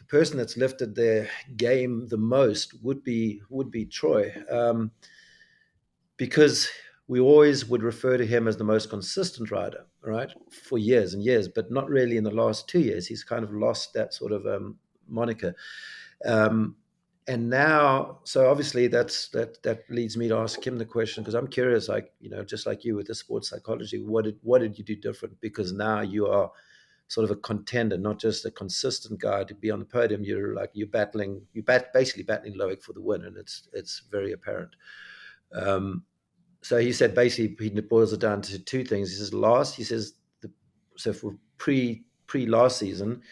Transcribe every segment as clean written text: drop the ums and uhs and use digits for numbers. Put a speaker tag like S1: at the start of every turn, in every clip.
S1: person that's lifted their game the most would be Troy, because we always would refer to him as the most consistent rider, right, for years and years, but not really in the last 2 years. He's kind of lost that sort of moniker. Um, and now, so obviously that leads me to ask him the question, because I'm curious, like, just like you with the sports psychology, what did you do different? Because now you are sort of a contender, not just a consistent guy to be on the podium. Basically battling Loic for the win, and it's very apparent. So he said basically he boils it down to two things. He says so for pre last season,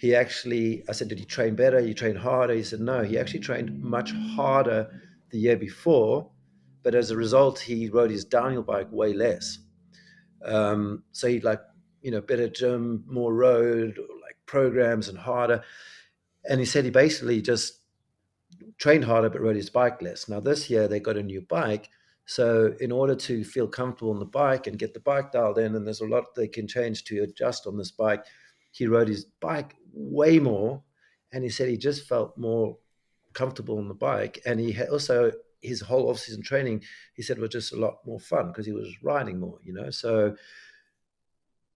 S1: I said, did he train better? You train harder? He said, no, he actually trained much harder the year before, but as a result, he rode his downhill bike way less. So he'd better gym, more road, or like programs and harder. And he said he basically just trained harder but rode his bike less. Now this year they got a new bike. So in order to feel comfortable on the bike and get the bike dialed in, and there's a lot they can change to adjust on this bike, he rode his bike way more. And he said he just felt more comfortable on the bike. And also, his whole off-season training, he said, was just a lot more fun because he was riding more, So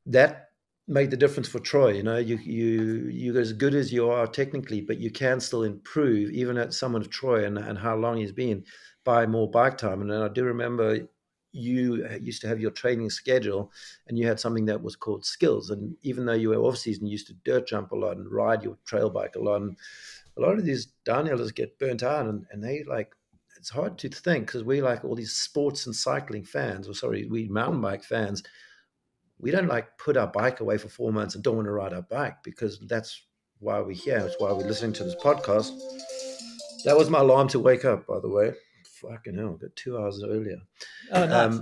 S1: that made the difference for Troy. You're as good as you are technically, but you can still improve, even at someone of Troy and how long he's been, by more bike time. And then I do remember you used to have your training schedule, and you had something that was called skills. And even though you were off season, you used to dirt jump a lot and ride your trail bike a lot. And a lot of these downhillers get burnt out, and they it's hard to think, because we like all these sports and cycling fans, we mountain bike fans, we don't put our bike away for 4 months and don't want to ride our bike, because that's why we're here. It's why we're listening to this podcast. That was my alarm to wake up, by the way. Fucking hell, got 2 hours earlier.
S2: Oh, nice.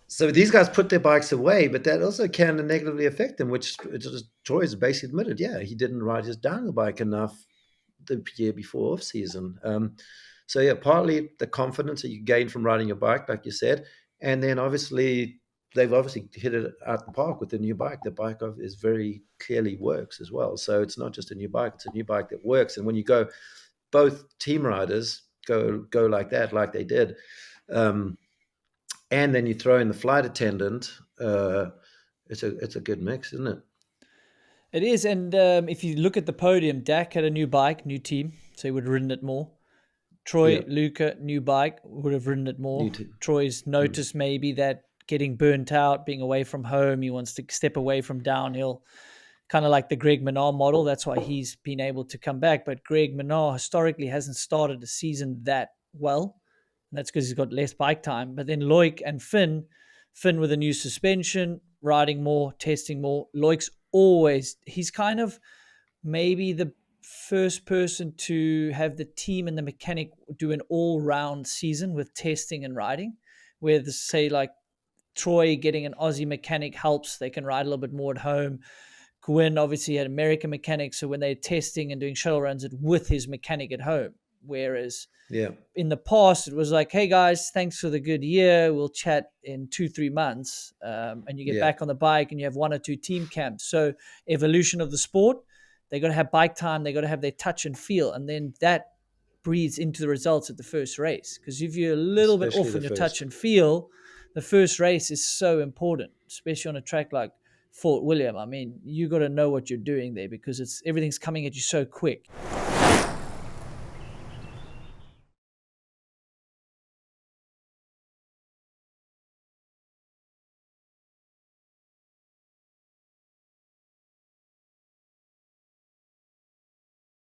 S1: So these guys put their bikes away, but that also can negatively affect them, which Troy has basically admitted. Yeah, he didn't ride his downhill bike enough the year before off season. So yeah, partly the confidence that you gain from riding your bike, like you said, and then they've obviously hit it out the park with the new bike. The bike is very clearly works as well. So it's not just a new bike; it's a new bike that works. And when you go, both team riders go like that, like they did, and then you throw in the flight attendant. It's a good mix, isn't it?
S2: It is, and if you look at the podium, Dak had a new bike, new team, so he would have ridden it more. Troy,
S1: Yeah.
S2: Luca, new bike, would have ridden it more.
S1: New team.
S2: Troy's noticed maybe that getting burnt out, being away from home, he wants to step away from downhill, kind of like the Greg Minnaar model. That's why he's been able to come back. But Greg Minnaar historically hasn't started the season that well. And that's because he's got less bike time. But then Loic and Finn with a new suspension, riding more, testing more. Loic's he's kind of maybe the first person to have the team and the mechanic do an all-round season with testing and riding, where say like Troy getting an Aussie mechanic helps. They can ride a little bit more at home. Gwyn obviously had American mechanics, so when they're testing and doing shuttle runs, it with his mechanic at home. Whereas in the past, it was like, hey guys, thanks for the good year. We'll chat in 2-3 months. And you get back on the bike and you have 1 or 2 team camps. So evolution of the sport, they got to have bike time. They got to have their touch and feel. And then that breathes into the results at the first race. Because if you're a little bit off in your touch and feel, the first race is so important, especially on a track like Fort William. I mean, you got to know what you're doing there, because everything's coming at you so quick.